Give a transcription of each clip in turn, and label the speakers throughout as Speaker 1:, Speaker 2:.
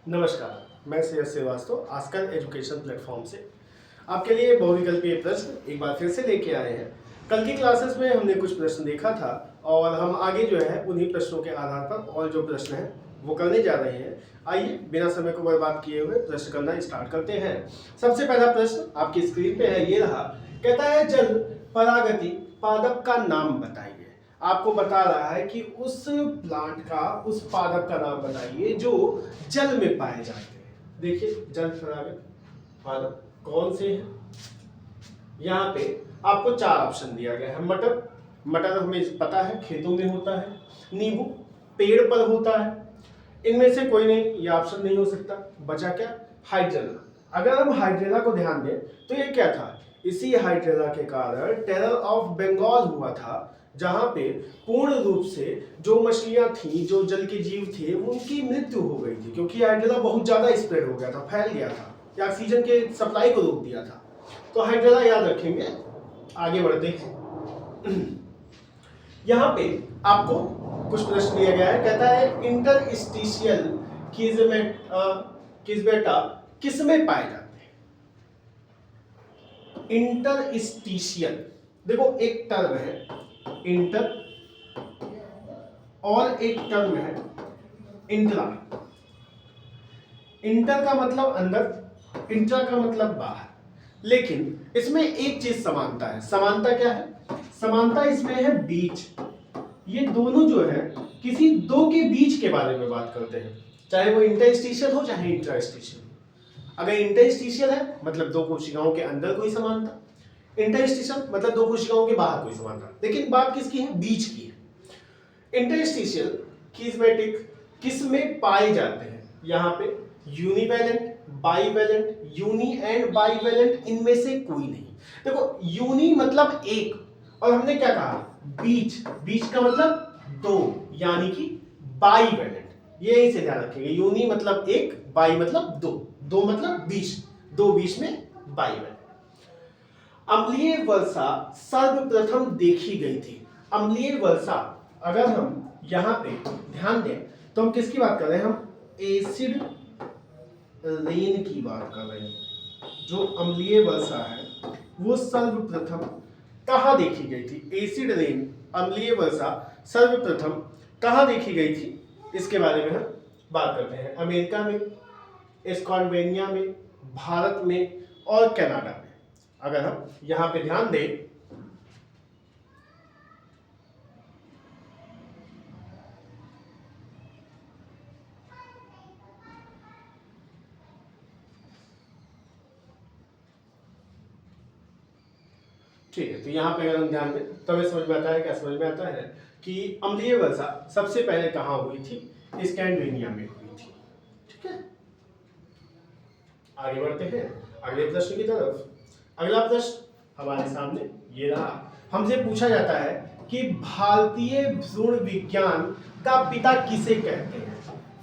Speaker 1: नमस्कार, मैं श्रेयस श्रीवास्तव आजकल एजुकेशन प्लेटफॉर्म से आपके लिए बहुविकल्पीय प्रश्न एक बार फिर से लेके आए हैं। कल की क्लासेस में हमने कुछ प्रश्न देखा था और हम आगे जो है उन्हीं प्रश्नों के आधार पर और जो प्रश्न हैं वो करने जा रहे हैं। आइए बिना समय को बर्बाद किए हुए प्रश्न करना स्टार्ट करते हैं। सबसे पहला प्रश्न आपकी स्क्रीन पे है, ये रहा। कहता है जल परागति पादप का नाम बताइए। आपको बता रहा है कि उस प्लांट का, उस पादप का नाम बताइए जो जल में पाए जाते हैं। देखिए जल परागत पादप कौन से हैं। यहाँ पे आपको चार ऑप्शन दिया गया है। मटर, मटर हमें पता है खेतों में होता है। नींबू पेड़ पर होता है। इनमें से कोई नहीं, ये ऑप्शन नहीं हो सकता। बचा क्या? हाइड्रेला। अगर हम हाइड्रेला को ध्यान दें तो ये क्या था? इसी हाइड्रेला के कारण टेरर ऑफ बंगाल हुआ था, जहां पे पूर्ण रूप से जो मछलियां थी, जो जल के जीव थे, उनकी मृत्यु हो गई थी, क्योंकि हाइड्रेला बहुत ज्यादा स्प्रेड हो गया था, फैल गया था, या ऑक्सीजन के सप्लाई को रोक दिया था। तो हाइड्रेला याद रखेंगे। आगे बढ़ते हैं। यहाँ पे आपको कुछ प्रश्न दिया गया है। कहता है इंटरस्टिशियल किस्मेटा किस में पाए जाते हैं? इंटरस्टिशियल, देखो एक टर्म है इंटर और एक टर्म है इंट्रा। इंटर का मतलब अंदर, इंट्रा का मतलब बाहर। लेकिन इसमें एक चीज समानता है। समानता क्या है? समानता इसमें है बीच। ये दोनों जो है किसी दो के बीच के बारे में बात करते हैं, चाहे वो इंटरस्टिशियल हो चाहे इंट्रास्टिशियल। अगर इंटरस्टिशियल है मतलब दो कोशिकाओं के अंदर कोई समानता, इंटरस्टिशियल मतलब दो कोशिकाओं के बाहर कोई समानता। लेकिन बात किसकी है? बीच की है। इंटरस्टिशियल किस्मेटिक किस में पाए जाते हैं? यहाँ पे यूनिवैलेंट, बाईवैलेंट, यूनी एंड बाईवैलेंट, इनमें से कोई नहीं। देखो यूनी मतलब एक, और हमने क्या कहा? बीच, बीच का मतलब दो, यानी कि बाईवैलेंट। ये यहीं से ध्यान रखेंगे। यूनी मतलब एक, बाई मतलब दो, दो मतलब बीच, दो बीच में बाईवैलेंट। अम्लीय वर्षा सर्वप्रथम देखी गई थी। अम्लीय वर्षा, अगर हम यहां पे ध्यान दें तो हम किसकी बात कर रहे हैं? हम एसिड रेन की बात कर रहे हैं। जो अम्लीय वर्षा है वो सर्वप्रथम कहां देखी गई थी? एसिड रेन, अम्लीय वर्षा सर्वप्रथम कहां देखी गई थी, इसके बारे में हम बात करते हैं। अमेरिका में, स्कॉटलैंड में, भारत में और कनाडा में। अगर हम यहां पे ध्यान दें ठीक है, तो यहाँ पे अगर हम ध्यान दें तो हमें समझ में आता है, क्या समझ में आता है कि अम्लीय वर्षा सबसे पहले कहाँ हुई थी? स्कैंडिनेविया में हुई थी। ठीक है, आगे बढ़ते हैं अगले प्रश्न की तरफ। अगला प्रश्न हमारे सामने ये रहा। हमसे पूछा जाता है कि भारतीय भ्रूण विज्ञान का पिता किसे कहते हैं?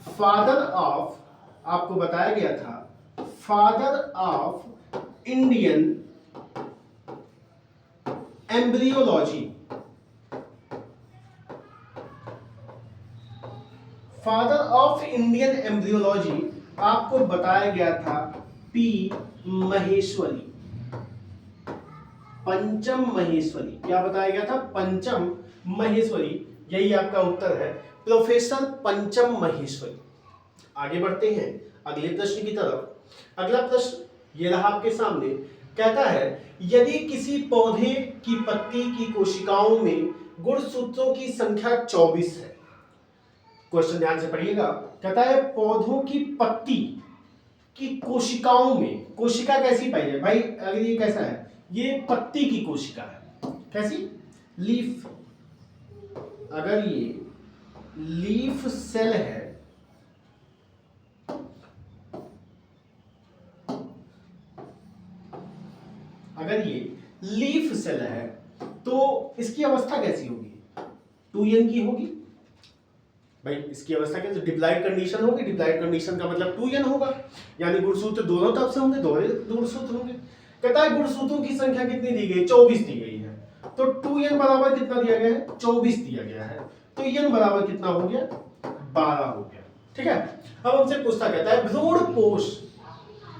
Speaker 1: फादर ऑफ, आपको बताया गया था, father of Indian embryology. Father of Indian embryology आपको बताया गया था पी महेश्वरी, पंचम महेश्वरी। क्या बताया गया था? पंचम महेश्वरी। यही आपका उत्तर है, प्रोफेसर पंचम महेश्वरी। आगे बढ़ते हैं अगले प्रश्न की तरफ। अगला प्रश्न ये रहा आपके सामने। कहता है यदि किसी पौधे की पत्ती की कोशिकाओं में गुणसूत्रों की संख्या 24 है। क्वेश्चन ध्यान से पढ़िएगा। कहता है पौधों की पत्ती की कोशिकाओं में, कोशिका कैसी पाई जाए भाई? अगर ये कैसा है? ये पत्ती की कोशिका है। कैसी? लीफ। अगर ये लीफ सेल है, अगर ये लीफ सेल है तो इसकी अवस्था कैसी होगी? 2n की होगी भाई। इसकी अवस्था कैसे? डिप्लॉइड कंडीशन होगी। डिप्लॉइड कंडीशन का मतलब 2n होगा, यानी गुणसूत्र दोनों तरफ से होंगे, दोनों गुणसूत्र होंगे। कहता है गुणसूत्रों की संख्या कितनी दी गई? 24 दी गई है। तो 2n बराबर कितना दिया गया है? 24 दिया गया है। तो n बराबर कितना हो गया? 12 हो गया। ठीक है। अब हमसे पूछता कहता है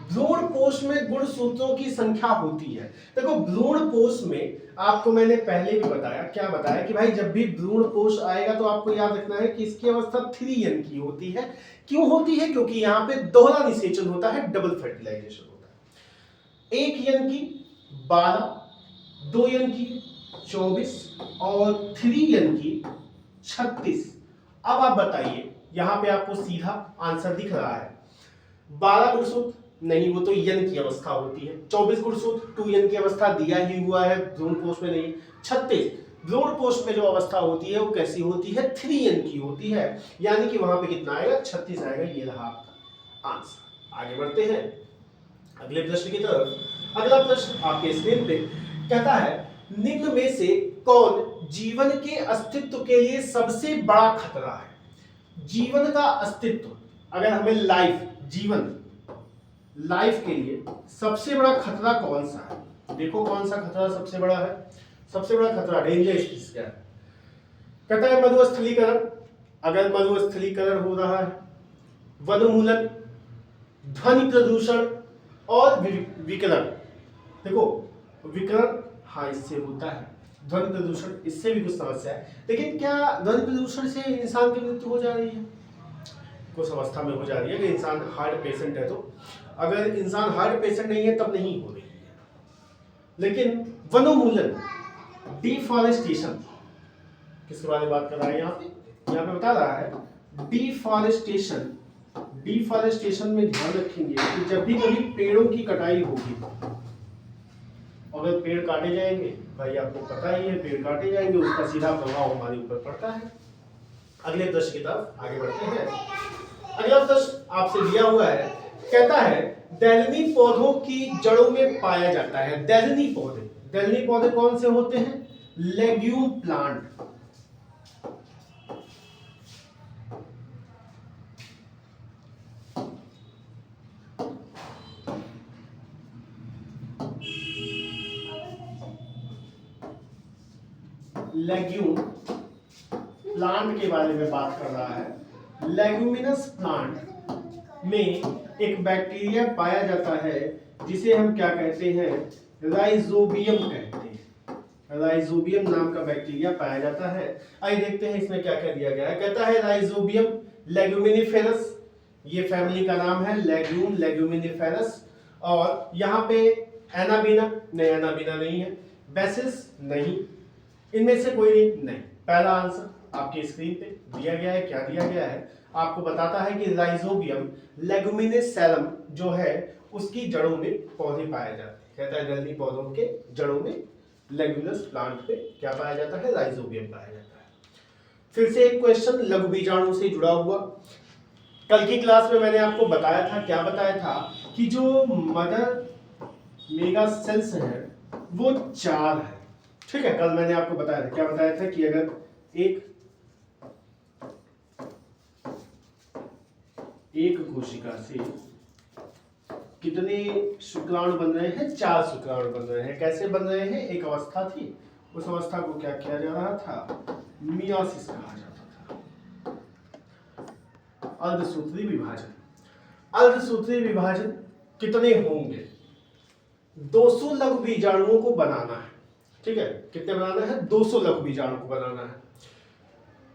Speaker 1: भ्रूण कोश में गुणसूत्रों की संख्या होती है। देखो भ्रूण कोश में आपको मैंने पहले भी बताया, क्या बताया कि भाई जब भी भ्रूण कोश आएगा तो आपको याद रखना है कि इसकी अवस्था 3n की होती है। क्यों होती है? क्योंकि यहाँ पे दोहरा निषेचन होता है, डबल फर्टिलाइजेशन होता है। 1n की 12, 2n की 24 और 3n की 36। अब आप बताइए, यहां पे आपको सीधा आंसर दिख रहा है। 12 गुणसूत्र नहीं, वो तो n की अवस्था होती है। 24 गुणसूत्र 2n की अवस्था दिया ही हुआ है, भ्रूण कोश में नहीं। 36 भ्रूण कोश में जो अवस्था होती है वो कैसी होती है? 3n की होती है, यानी कि वहां पे कितना आएगा? 36 आएगा। ये रहा आपका आंसर। आगे बढ़ते हैं अगले प्रश्न की तरफ। अगला प्रश्न आपके स्क्रीन पे कहता है, निम्न में से कौन जीवन के अस्तित्व के लिए सबसे बड़ा खतरा है? जीवन का अस्तित्व, अगर हमें जीवन के लिए सबसे बड़ा खतरा कौन सा है? देखो कौन सा खतरा सबसे बड़ा है। सबसे बड़ा खतरा, डेंजर स्पीशीज क्या है? कहता है मरुस्थलीकरण। अगर मरुस्थलीकरण हो रहा है, वनोन्मूलन, ध्वनि प्रदूषण और विकिरण। देखो विकिरण हाँ इससे होता है, ध्वनि प्रदूषण इससे भी कुछ समस्या है। लेकिन क्या ध्वनि प्रदूषण से इंसान की मृत्यु हो जा रही है? कुछ अवस्था में हो जा रही है कि इंसान हार्ट पेशेंट है तो। अगर इंसान हार्ट पेशेंट नहीं है तब नहीं हो रही है। लेकिन वनोन्मूलन, डिफॉरेस्टेशन, किसके बारे में बात कर रहा है? यहाँ पे बता रहा है डिफॉरेस्टेशन में ध्यान रखेंगे कि जब भी कभी पेड़ों की कटाई होगी, अगर पेड़ काटे जाएंगे, भाई आपको पता ही है पेड़ काटे जाएंगे, उसका सीधा प्रभाव हमारे ऊपर पड़ता है। अगले प्रश्न की तरफ आगे बढ़ते हैं। अगला प्रश्न आपसे दिया हुआ है, कहता है दलहनी पौधों की जड़ों में पाया जाता है। दलहनी पौधे कौन से होते हैं? Legume plant. लेग्यूम प्लांट के बारे में बात कर रहा है। लेग्यूमिनस प्लांट में एक बैक्टीरिया पाया जाता है जिसे हम क्या कहते हैं? राइजोबियम कहते हैं। राइजोबियम नाम का बैक्टीरिया पाया जाता है। आइए देखते हैं इसमें क्या क्या दिया गया है। कहता है राइजोबियम लेग्यूमिनिफेरस, ये फैमिली का नाम है, लेग्यूम लेग्यूमिनिफेरस। और यहाँ पे एनाबीना नहीं है, बेसिस नहीं, इनमें से कोई नहीं। पहला आंसर आपके स्क्रीन पे दिया गया है। क्या दिया गया है? आपको बताता है कि राइजोबियम लेगुमिनिसेलम जो है उसकी जड़ों में पौधे पाए जाते हैं। कहता है दलहनी पौधों के जड़ों में, लेगुमिनस प्लांट पे क्या पाया जाता है? राइजोबियम पाया जाता है। फिर से एक क्वेश्चन लघु बीजाणु से जुड़ा हुआ। कल की क्लास में मैंने आपको बताया था, क्या बताया था कि जो मदर मेगा सेल्स है वो 4 है। ठीक है, कल मैंने आपको बताया था, क्या बताया था कि अगर एक कोशिका से कितने शुक्राणु बन रहे हैं? 4 शुक्राणु बन रहे हैं। कैसे बन रहे हैं? एक अवस्था थी, उस अवस्था को क्या किया जा रहा था? मियोसिस कहा जाता था। अर्धसूत्री विभाजन कितने होंगे? 200 लघु बीजाणुओं को बनाना है। ठीक है, कितने बनाना है? 200 लघु बीजाणु को बनाना है।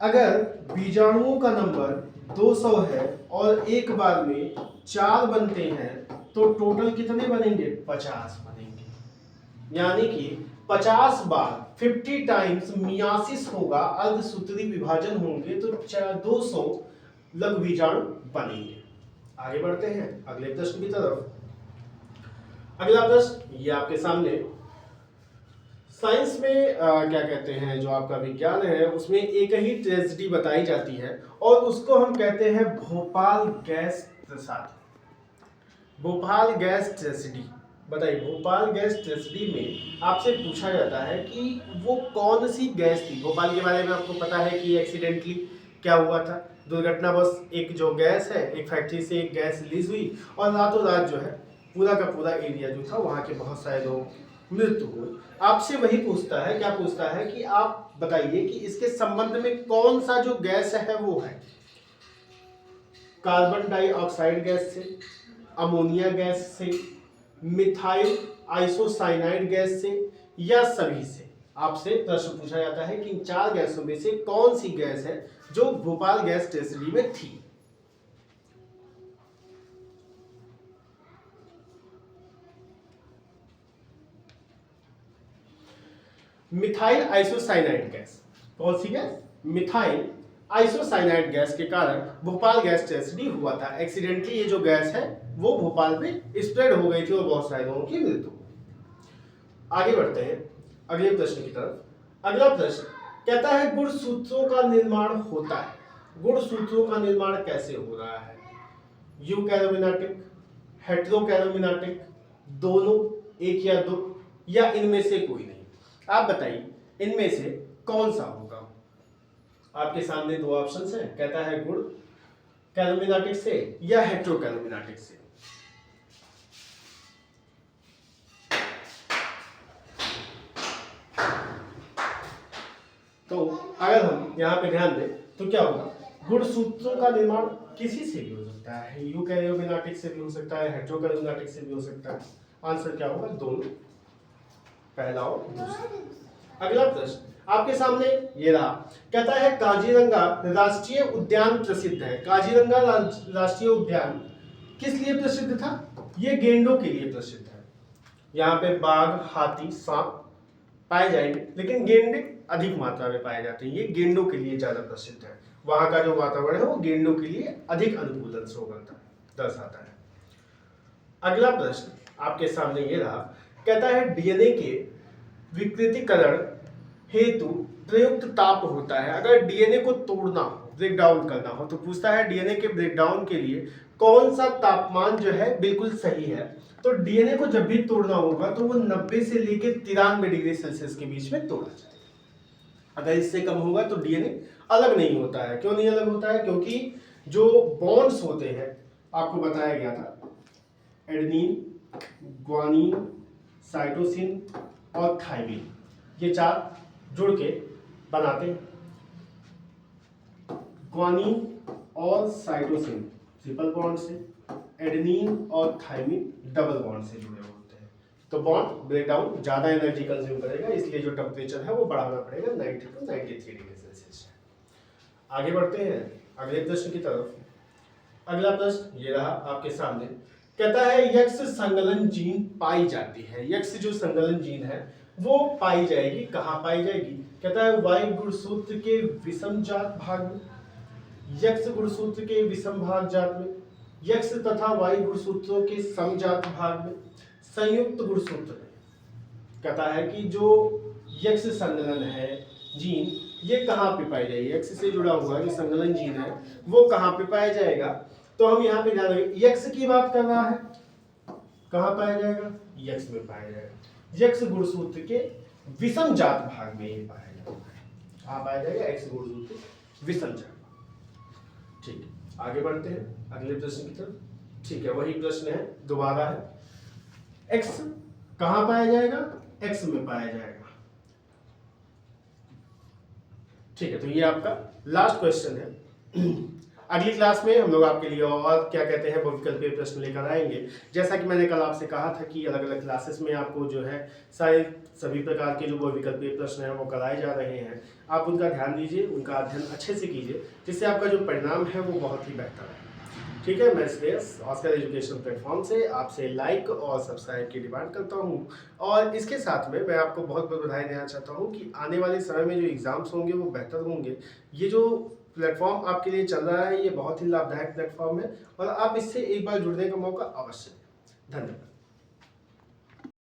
Speaker 1: अगर बीजाणुओं का नंबर 200 है और एक बार में 4 बनते हैं तो टोटल कितने बनेंगे? 50 बनेंगे। यानी कि 50 बार 50 टाइम्स मियासिस होगा, अर्धसूत्री विभाजन होंगे तो 200 लघु बीजाणु बनेंगे। आगे बढ़ते हैं अगले प्रश्न की तरफ। अगला प्रश्न ये आपके सामने, साइंस में क्या कहते हैं, जो आपका विज्ञान है उसमें एक ही ट्रेजेडी बताई जाती है और उसको हम कहते हैं भोपाल गैस ट्रेजेडी। बताइए, भोपाल गैस ट्रेजेडी में आपसे पूछा जाता है कि वो कौन सी गैस थी। भोपाल के बारे में आपको पता है कि एक्सीडेंटली क्या हुआ था? दुर्घटनावश एक जो गैस है, एक फैक्ट्री से एक गैस रिलीज हुई और रातों रात जो है पूरा का पूरा एरिया जो था वहाँ के बहुत सारे लोगों की मृत्यु हुई। आपसे वही पूछता है, क्या पूछता है कि आप बताइए कि इसके संबंध में कौन सा जो गैस है वो है। कार्बन डाइऑक्साइड गैस से, अमोनिया गैस से, मिथाइल आइसोसाइनाइड गैस से, या सभी से। आपसे प्रश्न पूछा जाता है कि इन 4 गैसों में से कौन सी गैस है जो भोपाल गैस ट्रेजेडी में थी। Methyl isocyanide gas. कौन सी गैस? मिथाइल आइसोसाइनाइड गैस के कारण भोपाल गैस ट्रेजेडी हुआ था। एक्सीडेंटली ये जो गैस है वो भोपाल में स्प्रेड हो गई थी और बहुत सारे लोगों की मृत्यु। आगे बढ़ते हैं अगले प्रश्न की तरफ। अगला प्रश्न कहता है गुणसूत्रों का निर्माण होता है। गुणसूत्रों का निर्माण कैसे हो रहा है? यूकैरियोटिक, हेटेरोकैरियोटिक, दोनों, एक या दो, या इनमें से कोई नहीं? आप बताइए इनमें से कौन सा होगा? आपके सामने 2 ऑप्शंस हैं। कहता है गुण कैरियोटिक से या हेटेरोकैरियोटिक से। तो अगर हम यहाँ पे ध्यान दें तो क्या होगा? गुणसूत्रों का निर्माण किसी से भी हो सकता है, यूकैरियोटिक से भी हो सकता है, हेटेरोकैरियोटिक से भी हो सकता है। आंसर क्या होगा? दोनों, पहला और दूसरा। अगला प्रश्न आपके सामने ये रहा। कहता है काजीरंगा राष्ट्रीय उद्यान प्रसिद्ध है। काजीरंगा राष्ट्रीय उद्यान किस लिए प्रसिद्ध था? ये गेंडों के लिए प्रसिद्ध है। यहाँ पे बाघ, हाथी, सांप पाए जाएंगे, लेकिन गेंडे अधिक मात्रा में पाए जाते हैं। ये गेंडों के लिए ज्यादा प्रसिद्ध है। वहां का जो वातावरण है वो गेंडों के लिए अधिक अनुकूल दर्शाता है। अगला प्रश्न आपके सामने ये रहा। कहता है डीएनए के विकृतीकरण हेतु प्रयुक्त ताप होता है। अगर डीएनए को तोड़ना हो, ब्रेक डाउन करना हो, तो पूछता है डीएनए के ब्रेक डाउन के लिए कौन सा तापमान जो है बिल्कुल सही है। तो डीएनए को जब भी तोड़ना होगा तो वो 90 से लेकर 93 डिग्री सेल्सियस के बीच में तोड़ा जाए। अगर इससे कम होगा तो डीएनए अलग नहीं होता है। क्यों नहीं अलग होता है? क्योंकि जो बॉन्ड्स होते हैं आपको बताया गया था, एडेनिन, ग्वानिन, साइटोसिन और थाइमिन, ये 4 जुड़ के बनाते हैं। ग्वानिन और साइटोसिन ट्रिपल बॉन्ड से, एडेनिन और थाइमिन डबल बॉन्ड से जुड़े होते हैं। तो बॉन्ड ब्रेकडाउन ज्यादा एनर्जी कंज्यूम करेगा, इसलिए जो टेम्परेचर है वो बढ़ाना पड़ेगा 90 to 93 डिग्री सेल्सियस। आगे बढ़ते हैं अगले प्रश्न की तरफ। अगला प्रश्न ये रहा आपके सामने। कहता है यक्ष संगलन जीन पाई जाती है। यक्ष जो संगलन जीन है वो पाई जाएगी, कहाँ पाई जाएगी? कहता है वाई गुणसूत्र के विषम जात भाग में, यक्ष गुणसूत्र के विषम भाग जात में, यक्ष तथा वाई गुणसूत्रों के समजात भाग में, संयुक्त गुणसूत्र में। कहता है कि जो यक्ष संगलन है जीन, ये कहाँ पे पाई जाएगी? यक्ष से जुड़ा हुआ जो संगलन जीन है वो कहाँ पे पाया जाएगा? तो हम यहाँ पे जान रहे यक्ष की बात कर रहा है, कहाँ पाया जाएगा? यक्ष में पाया जाएगा। यक्ष गुणसूत्र के विषम जात भाग में ये पाया जाएगा। कहाँ पाया जाएगा? यक्ष गुणसूत्र विषम जात भाग। ठीक है, आगे बढ़ते हैं अगले प्रश्न की तरफ। ठीक है, वही प्रश्न है, दोबारा है। एक्स कहाँ पाया जाएगा? एक्स में पाया जाएगा। ठीक है, तो ये आपका लास्ट क्वेश्चन है। अगली क्लास में हम लोग आपके लिए और क्या कहते हैं बहुविकल्पीय प्रश्न लेकर आएंगे। जैसा कि मैंने कल आपसे कहा था कि अलग अलग क्लासेस में आपको जो है सारे सभी प्रकार के जो बहुविकल्पीय प्रश्न हैं वो कराए जा रहे हैं। आप उनका ध्यान दीजिए, उनका अध्ययन अच्छे से कीजिए, जिससे आपका जो परिणाम है वो बहुत ही बेहतर है। ठीक है, मैं श्रेयस ऑस्कर एजुकेशन प्लेटफॉर्म से आपसे लाइक और सब्सक्राइब की डिमांड करता हूँ। और इसके साथ में मैं आपको बहुत बहुत बधाई देना चाहता हूँ कि आने वाले समय में जो एग्ज़ाम्स होंगे वो बेहतर होंगे। ये जो प्लेटफॉर्म आपके लिए चल रहा है ये बहुत ही लाभदायक प्लेटफॉर्म है और आप इससे एक बार जुड़ने का मौका अवश्य दें। धन्यवाद।